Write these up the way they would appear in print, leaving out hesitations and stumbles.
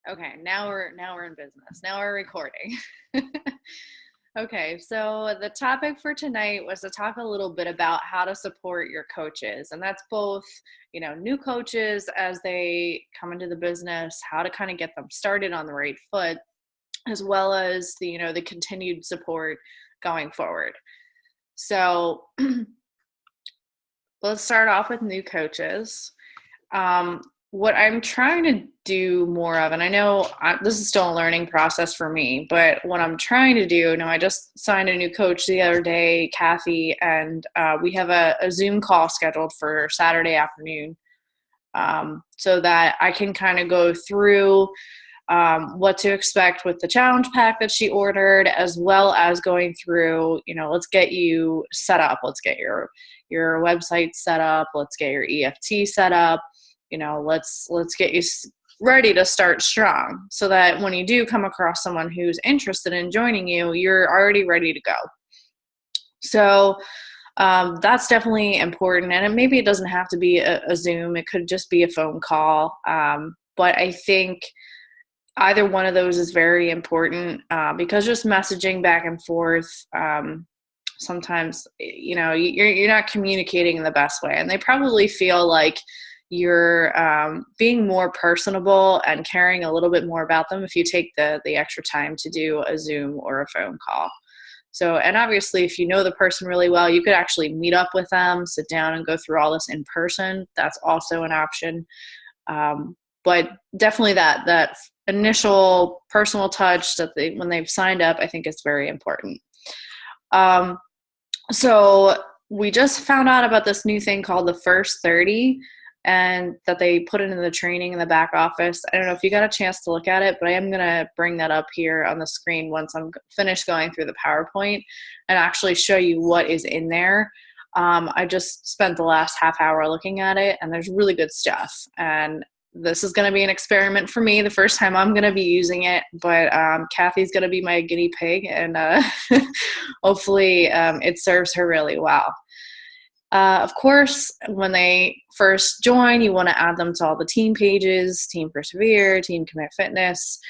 Okay, now we're in business. Now we're recording. Okay, so the topic for tonight was to talk a little bit about how to support your coaches, and that's both, new coaches as they come into the business, how to kind of get them started on the right foot, as well as the continued support going forward. So let's start off with new coaches. What I'm trying to do more of, and I know this is still a learning process for me, but what I'm trying to do, I just signed a new coach the other day, Kathy, and we have a Zoom call scheduled for Saturday afternoon, so that I can kind of go through what to expect with the challenge pack that she ordered, as well as going through, let's get you set up. Let's get your website set up. Let's get your EFT set up. Let's get you ready to start strong, so that when you do come across someone who's interested in joining you, you're already ready to go. So that's definitely important. And maybe it doesn't have to be a Zoom. It could just be a phone call. But I think either one of those is very important, because just messaging back and forth, sometimes, you're not communicating in the best way. And they probably feel like you're being more personable and caring a little bit more about them if you take the extra time to do a Zoom or a phone call. So, and obviously, if you know the person really well, you could actually meet up with them, sit down and go through all this in person. That's also an option. But definitely that initial personal touch that when they've signed up, I think is very important. So we just found out about this new thing called the First 30, and that they put it in the training in the back office. I don't know if you got a chance to look at it, but I am going to bring that up here on the screen once I'm finished going through the PowerPoint and actually show you what is in there. I just spent the last half hour looking at it, and there's really good stuff. And this is going to be an experiment for me, the first time I'm going to be using it, but Kathy's going to be my guinea pig, and hopefully it serves her really well. Of course, when they first join, you want to add them to all the team pages, Team Persevere, Team Commit Fitness,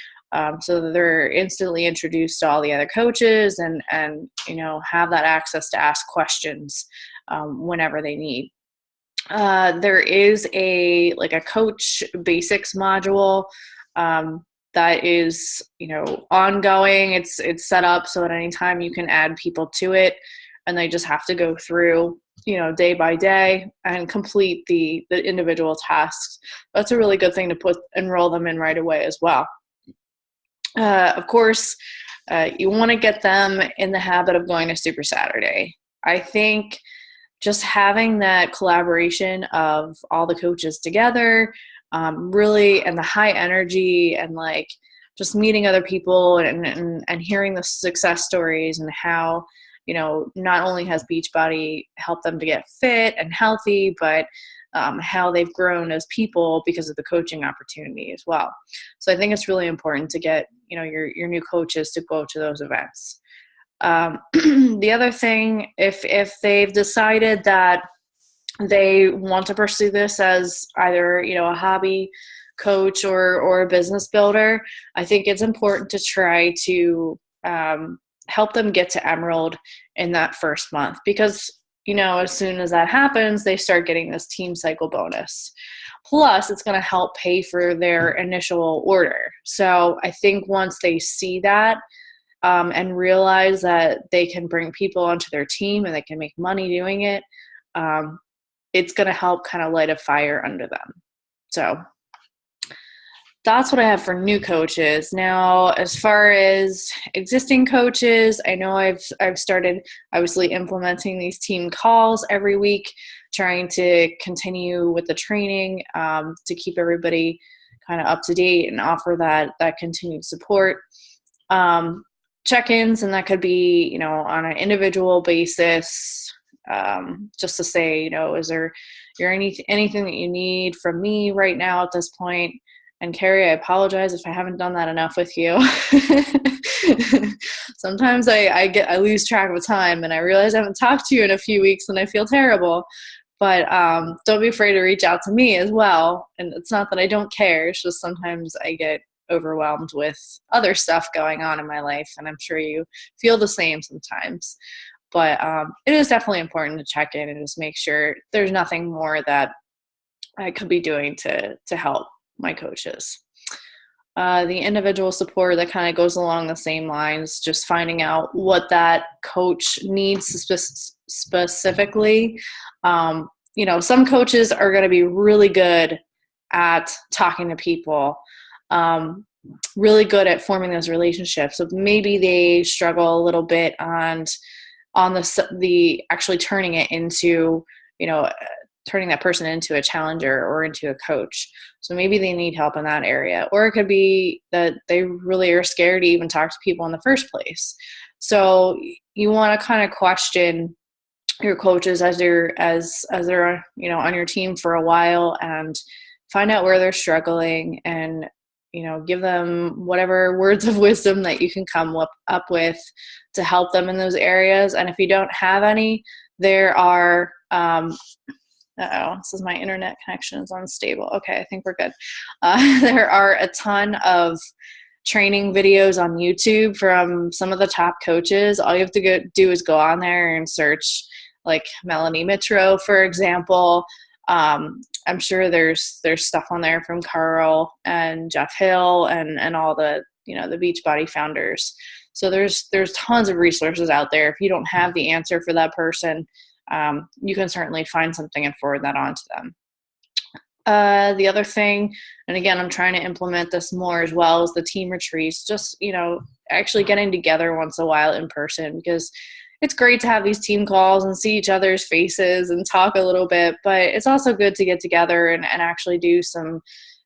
so that they're instantly introduced to all the other coaches and have that access to ask questions whenever they need. There is a coach basics module that is ongoing. It's set up so at any time you can add people to it, and they just have to go through day by day and complete the individual tasks. That's a really good thing to enroll them in right away as well. Of course, you want to get them in the habit of going to Super Saturday. I think just having that collaboration of all the coaches together, really, and the high energy, and just meeting other people and hearing the success stories, and how not only has Beachbody helped them to get fit and healthy, but how they've grown as people because of the coaching opportunity as well. So I think it's really important to get your new coaches to go to those events. The other thing, if they've decided that they want to pursue this as either a hobby coach or a business builder, I think it's important to try to help them get to Emerald in that first month, because as soon as that happens, they start getting this team cycle bonus. Plus, it's going to help pay for their initial order. So I think once they see that and realize that they can bring people onto their team and they can make money doing it, it's going to help kind of light a fire under them. So that's what I have for new coaches. Now, as far as existing coaches, I know I've started obviously implementing these team calls every week, trying to continue with the training to keep everybody kind of up to date and offer that continued support. Check-ins, and that could be, on an individual basis, just to say, is there anything that you need from me right now at this point? And Carrie, I apologize if I haven't done that enough with you. Sometimes I lose track of time, and I realize I haven't talked to you in a few weeks, and I feel terrible. But don't be afraid to reach out to me as well. And it's not that I don't care. It's just sometimes I get overwhelmed with other stuff going on in my life. And I'm sure you feel the same sometimes. But it is definitely important to check in and just make sure there's nothing more that I could be doing to help my coaches. The individual support that kind of goes along the same lines, just finding out what that coach needs specifically. Some coaches are going to be really good at talking to people, really good at forming those relationships. So maybe they struggle a little bit on the actually turning it into, turning that person into a challenger or into a coach. So maybe they need help in that area. Or it could be that they really are scared to even talk to people in the first place. So you want to kind of question your coaches as they're on your team for a while, and find out where they're struggling, and give them whatever words of wisdom that you can come up with to help them in those areas. And if you don't have any, there are it says my internet connection is unstable. Okay, I think we're good. There are a ton of training videos on YouTube from some of the top coaches. All you have to do is go on there and search like Melanie Mitro, for example. I'm sure there's stuff on there from Carl and Jeff Hill and all the the Beachbody founders. So there's tons of resources out there. If you don't have the answer for that person, you can certainly find something and forward that on to them. The other thing, and again, I'm trying to implement this more as well, is the team retreats. Just, actually getting together once in a while in person, because it's great to have these team calls and see each other's faces and talk a little bit, but it's also good to get together and actually do some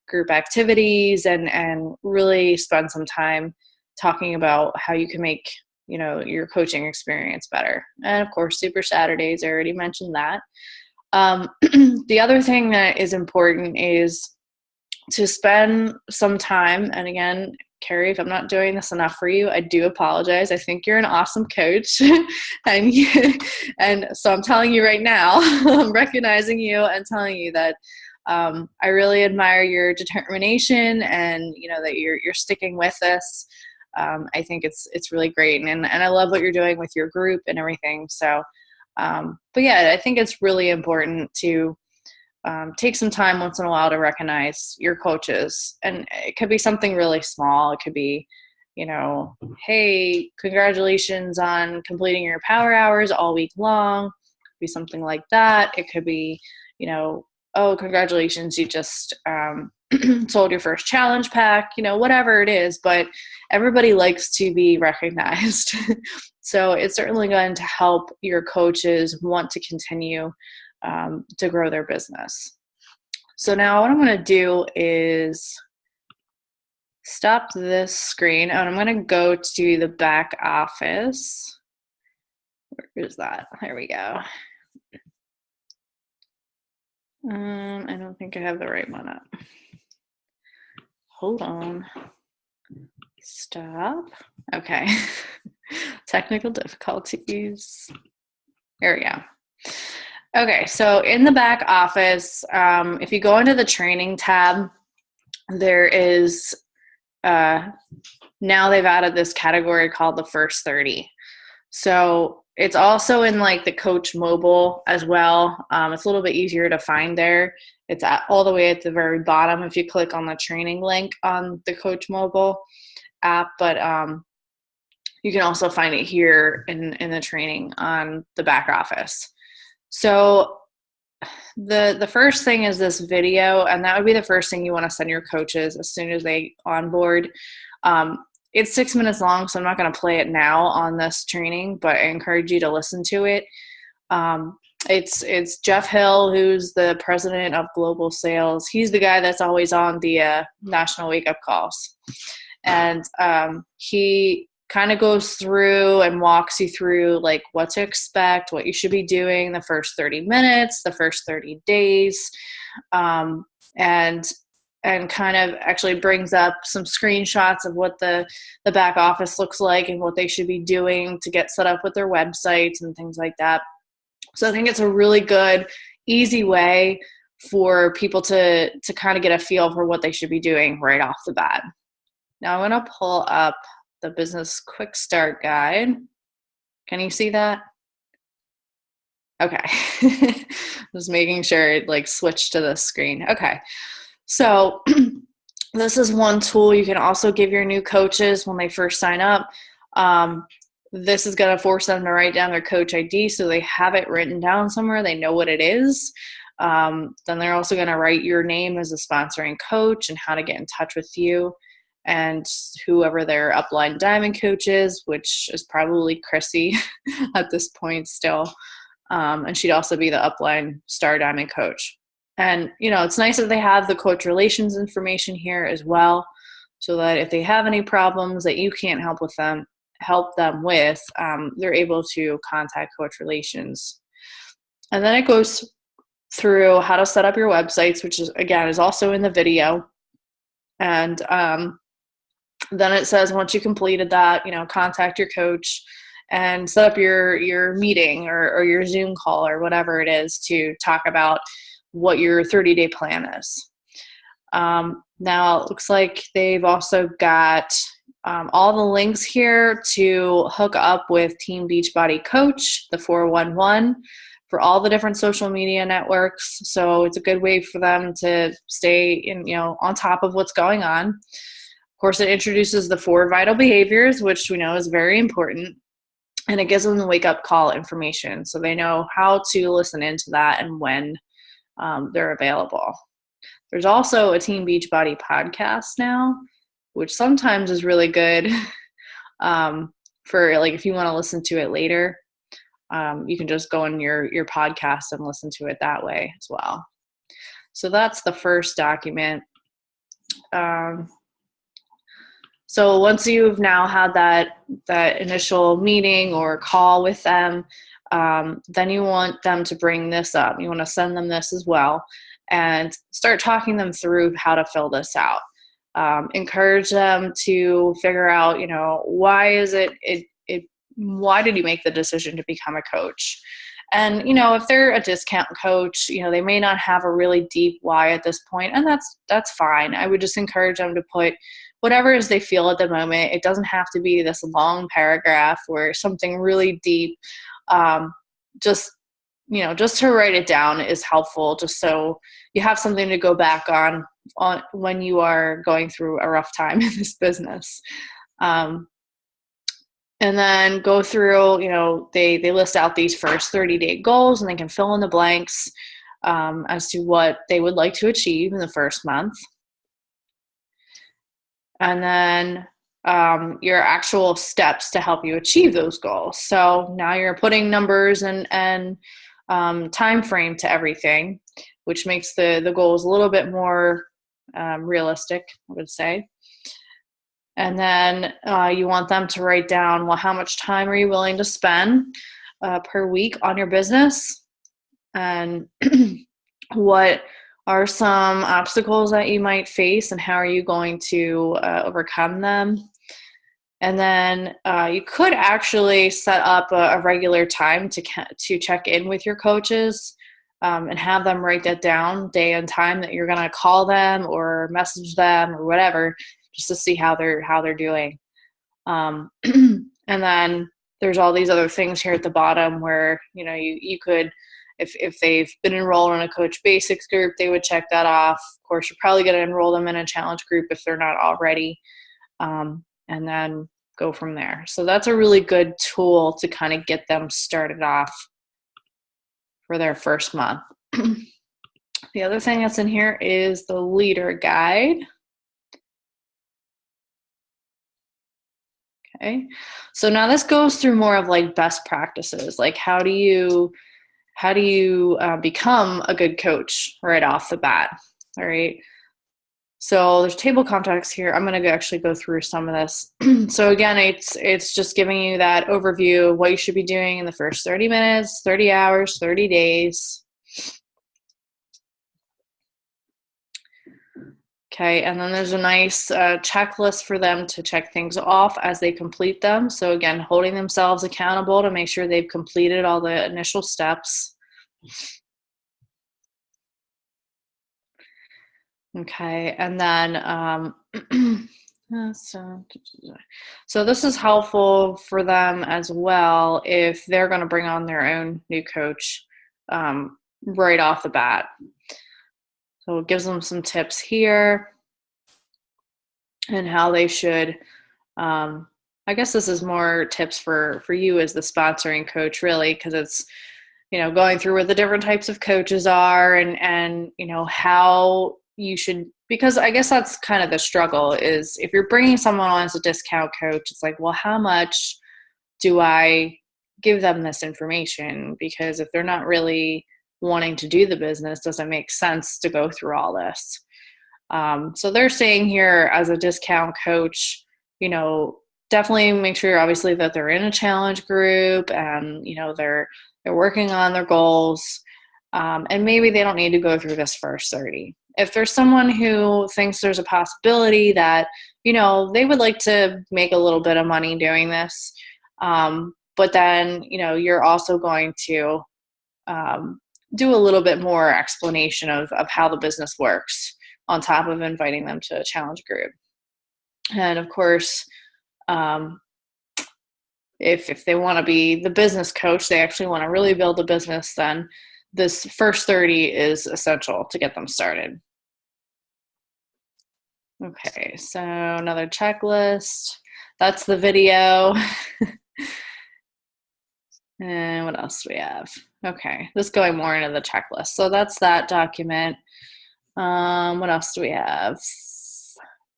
group activities and really spend some time talking about how you can make your coaching experience better. And of course, Super Saturdays, I already mentioned that. The other thing that is important is to spend some time, and again, Carrie, if I'm not doing this enough for you, I do apologize. I think you're an awesome coach. and so I'm telling you right now, I'm recognizing you and telling you that I really admire your determination, and that you're sticking with this. I think it's really great, and I love what you're doing with your group and everything. So, but yeah, I think it's really important to take some time once in a while to recognize your coaches, and it could be something really small. It could be, hey, congratulations on completing your power hours all week long. It could be something like that. It could be, oh, congratulations, you just sold your first challenge pack, whatever it is, but everybody likes to be recognized. So it's certainly going to help your coaches want to continue to grow their business. So now what I'm going to do is stop this screen, and I'm going to go to the back office. Where is that? There we go. I don't think I have the right one up. Hold on. Stop. Okay. Technical difficulties. There we go. Okay, so in the back office, if you go into the training tab, there is, now they've added this category called the first 30. So it's also in like the Coach Mobile as well. It's a little bit easier to find there. It's all the way at the very bottom if you click on the training link on the Coach Mobile app, but you can also find it here in the training on the back office. So the first thing is this video, and that would be the first thing you want to send your coaches as soon as they onboard. It's 6 minutes long, so I'm not going to play it now on this training, but I encourage you to listen to it. It's Jeff Hill, who's the president of global sales. He's the guy that's always on the national wake-up calls. And he kind of goes through and walks you through like what to expect, what you should be doing the first 30 minutes, the first 30 days, and kind of actually brings up some screenshots of what the back office looks like and what they should be doing to get set up with their websites and things like that. So I think it's a really good, easy way for people to kind of get a feel for what they should be doing right off the bat. Now I'm going to pull up the business quick start guide. Can you see that? Okay. Just making sure it like switched to the screen. Okay. So this is one tool you can also give your new coaches when they first sign up. This is going to force them to write down their coach ID so they have it written down somewhere. They know what it is. Then they're also going to write your name as a sponsoring coach and how to get in touch with you and whoever their upline diamond coach is, which is probably Chrissy at this point still. And she'd also be the upline star diamond coach. And, it's nice that they have the coach relations information here as well, so that if they have any problems that you can't help them with, they're able to contact coach relations. And then it goes through how to set up your websites, which is also in the video. And then it says once you completed that, contact your coach and set up your meeting or your Zoom call or whatever it is to talk about what your 30-day plan is. Now it looks like they've also got all the links here to hook up with Team Beachbody Coach, the 411, for all the different social media networks. So it's a good way for them to stay on top of what's going on. Of course, it introduces the 4 vital behaviors, which we know is very important. And it gives them the wake-up call information, so they know how to listen into that and when they're available. There's also a Team Beachbody podcast now, which sometimes is really good for like if you want to listen to it later. You can just go in your podcast and listen to it that way as well. So that's the first document. So once you've now had that initial meeting or call with them, then you want them to bring this up. You want to send them this as well and start talking them through how to fill this out. Encourage them to figure out, why did you make the decision to become a coach? And, if they're a discount coach, they may not have a really deep why at this point, and that's fine. I would just encourage them to put whatever it is they feel at the moment. It doesn't have to be this long paragraph or something really deep. Just to write it down is helpful, just so you have something to go back on when you are going through a rough time in this business. And then go through, they list out these first 30-day goals, and they can fill in the blanks as to what they would like to achieve in the first month. And then your actual steps to help you achieve those goals. So now you're putting numbers and time frame to everything, which makes the goals a little bit more realistic, I would say. And then you want them to write down, well, how much time are you willing to spend per week on your business? And what are some obstacles that you might face, and how are you going to overcome them? And then you could actually set up a regular time to check in with your coaches and have them write that down, day and time that you're going to call them or message them or whatever, just to see how they're doing. And then there's all these other things here at the bottom where you could, if they've been enrolled in a Coach Basics group, they would check that off. Of course, you're probably going to enroll them in a challenge group if they're not already, and then go from there. So that's a really good tool to kind of get them started off for their first month. The other thing that's in here is the leader guide. Okay, so now this goes through more of like best practices, like how do you become a good coach right off the bat. All right, so there's table contacts here. I'm going to actually go through some of this. So again, it's just giving you that overview of what you should be doing in the first 30 minutes, 30 hours, 30 days. Okay, and then there's a nice checklist for them to check things off as they complete them. So again, holding themselves accountable to make sure they've completed all the initial steps. Okay, and then so this is helpful for them as well if they're going to bring on their own new coach right off the bat. So it gives them some tips here and how they should. I guess this is more tips for you as the sponsoring coach, really, because it's going through what the different types of coaches are and how you should, because I guess that's kind of the struggle is if you're bringing someone on as a discount coach, it's like, well, how much do I give them this information? Because if they're not really wanting to do the business, does it make sense to go through all this? So they're saying here as a discount coach, definitely make sure obviously that they're in a challenge group and, they're working on their goals. And maybe they don't need to go through this first 30. If there's someone who thinks there's a possibility that, they would like to make a little bit of money doing this, but then, you're also going to do a little bit more explanation of how the business works on top of inviting them to a challenge group. And of course, if they want to be the business coach, they actually want to really build a business, then this first 30 is essential to get them started. Okay, so another checklist. That's the video. And what else do we have? Okay, just going more into the checklist. So that's that document. What else do we have?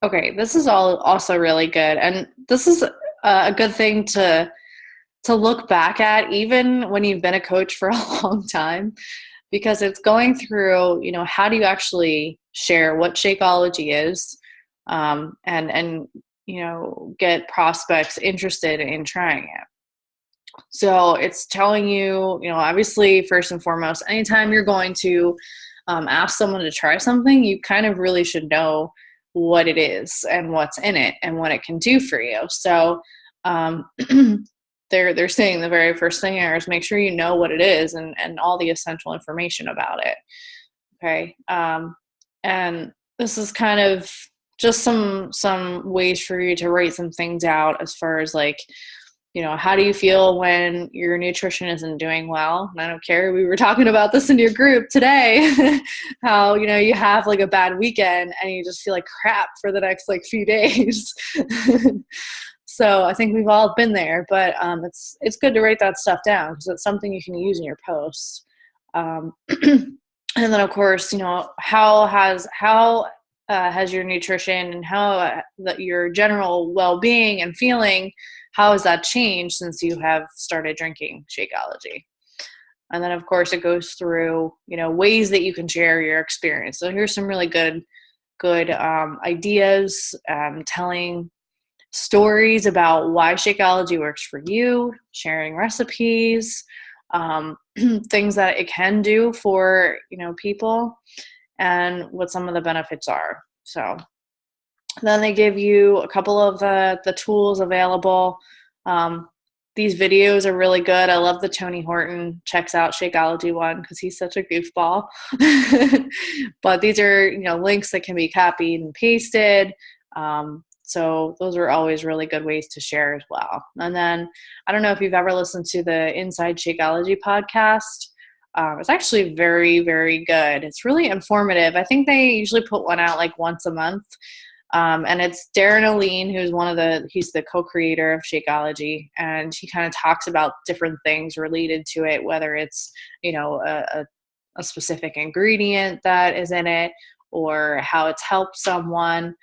Okay, this is all also really good. And this is a good thing to look back at even when you've been a coach for a long time, because it's going through, how do you actually share what Shakeology is, and get prospects interested in trying it. So it's telling you, obviously, first and foremost, anytime you're going to ask someone to try something, you kind of really should know what it is and what's in it and what it can do for you. So they're saying the very first thing here is make sure you know what it is and all the essential information about it. Okay. And this is kind of just some ways for you to write some things out as far as like, how do you feel when your nutrition isn't doing well? And I don't care. We were talking about this in your group today, how, you have like a bad weekend and you just feel like crap for the next like few days. So I think we've all been there, but it's good to write that stuff down because it's something you can use in your posts. And then of course, how has your nutrition and how your general well-being and feeling, how has that changed since you have started drinking Shakeology? And then of course it goes through, ways that you can share your experience. So here's some really good ideas, telling stories about why Shakeology works for you, sharing recipes, things that it can do for, people, and what some of the benefits are. So then they give you a couple of the tools available. These videos are really good. I love the Tony Horton checks out Shakeology one because he's such a goofball. But these are, links that can be copied and pasted. So those are always really good ways to share as well. And then I don't know if you've ever listened to the Inside Shakeology podcast. It's actually very, very good. It's really informative. I think they usually put one out like once a month. And it's Darren Aline, he's the co-creator of Shakeology, and he kind of talks about different things related to it, whether it's, a specific ingredient that is in it or how it's helped someone,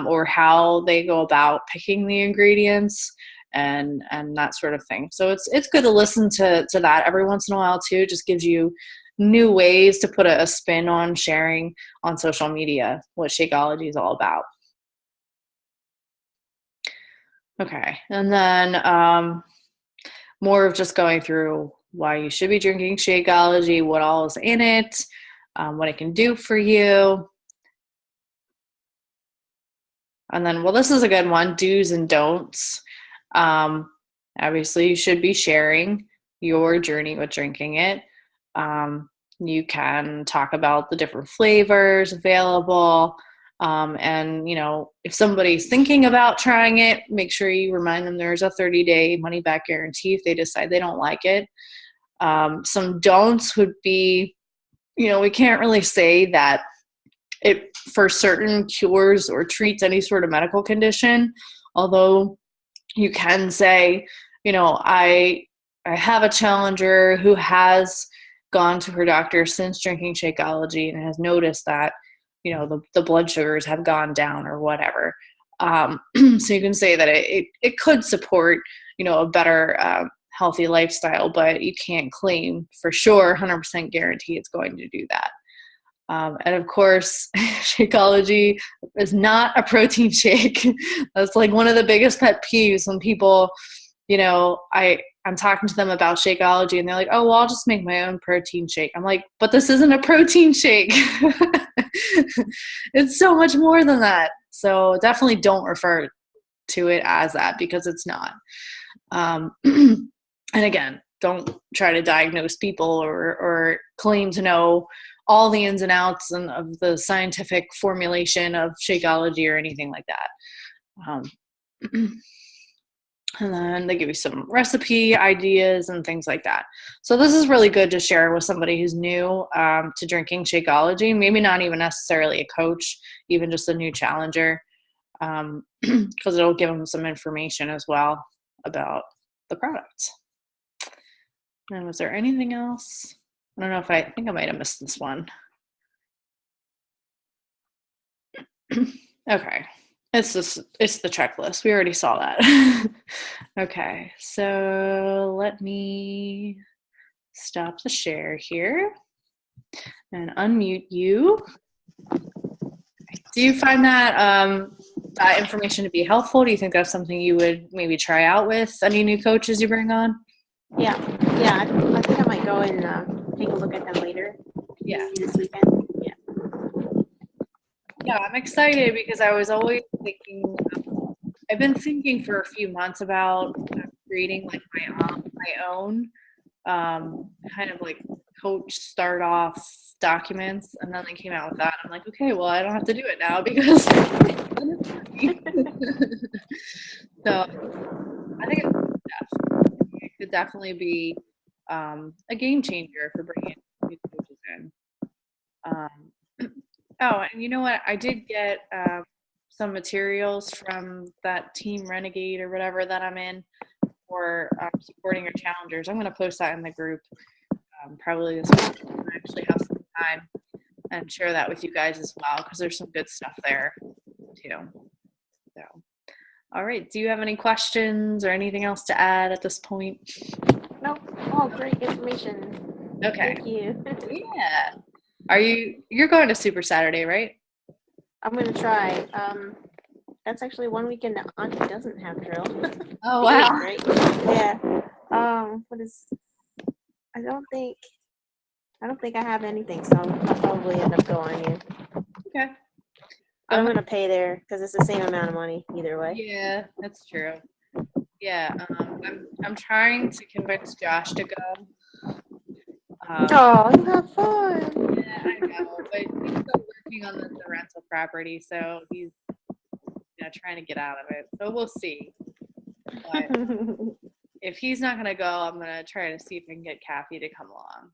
or how they go about picking the ingredients and that sort of thing. So it's good to listen to that every once in a while too. It just gives you new ways to put a spin on sharing on social media what Shakeology is all about. Okay, and then more of just going through why you should be drinking Shakeology, what all is in it, what it can do for you. And then, well, this is a good one, do's and don'ts. Obviously, you should be sharing your journey with drinking it. You can talk about the different flavors available. And, if somebody's thinking about trying it, make sure you remind them there's a 30-day money-back guarantee if they decide they don't like it. Some don'ts would be, we can't really say that it for certain cures or treats any sort of medical condition, although you can say, I have a challenger who has gone to her doctor since drinking Shakeology and has noticed that, the blood sugars have gone down or whatever. So you can say that it could support, a better healthy lifestyle, but you can't claim for sure 100% guarantee it's going to do that. And of course, Shakeology is not a protein shake. That's like one of the biggest pet peeves when people, I'm talking to them about Shakeology and they're like, oh, well, I'll just make my own protein shake. I'm like, but this isn't a protein shake. It's so much more than that. So definitely don't refer to it as that because it's not. And again, don't try to diagnose people or claim to know all the ins and outs of the scientific formulation of Shakeology or anything like that. And then they give you some recipe ideas and things like that. So this is really good to share with somebody who's new to drinking Shakeology, maybe not even necessarily a coach, even just a new challenger, because it'll give them some information as well about the product. And was there anything else? I don't know if I think I might have missed this one. Okay. It's the checklist. We already saw that. Okay. So let me stop the share here and unmute you. Do you find that information to be helpful? Do you think that's something you would maybe try out with any new coaches you bring on? Yeah. I think I might go and take a look at them later. Yeah. This weekend. Yeah. Yeah, I'm excited because I was always thinking. I've been thinking for a few months about creating like my own kind of like coach start off documents, and then they came out with that. I'm like, okay, well, I don't have to do it now because. So I think it could definitely be a game changer for bringing new coaches in. Oh, and you know what? I did get some materials from that Team Renegade or whatever that I'm in for supporting your challengers. I'm going to post that in the group probably this week. I actually have some time and share that with you guys as well because there's some good stuff there too. So, all right. Do you have any questions or anything else to add at this point? Nope. Oh, great information. Okay. Thank you. Yeah. You're going to Super Saturday, right? I'm going to try. That's actually one weekend that Auntie doesn't have drill. Oh, wow. Right? Yeah. I don't think I have anything, so I'll probably end up going. Yeah. Okay. I'm going to pay there because it's the same amount of money either way. Yeah, that's true. Yeah, I'm trying to convince Josh to go. Oh, you have fun. Yeah, I know, but he's still working on the rental property, so he's trying to get out of it. So we'll see. But if he's not gonna go, I'm gonna try to see if I can get Kathy to come along.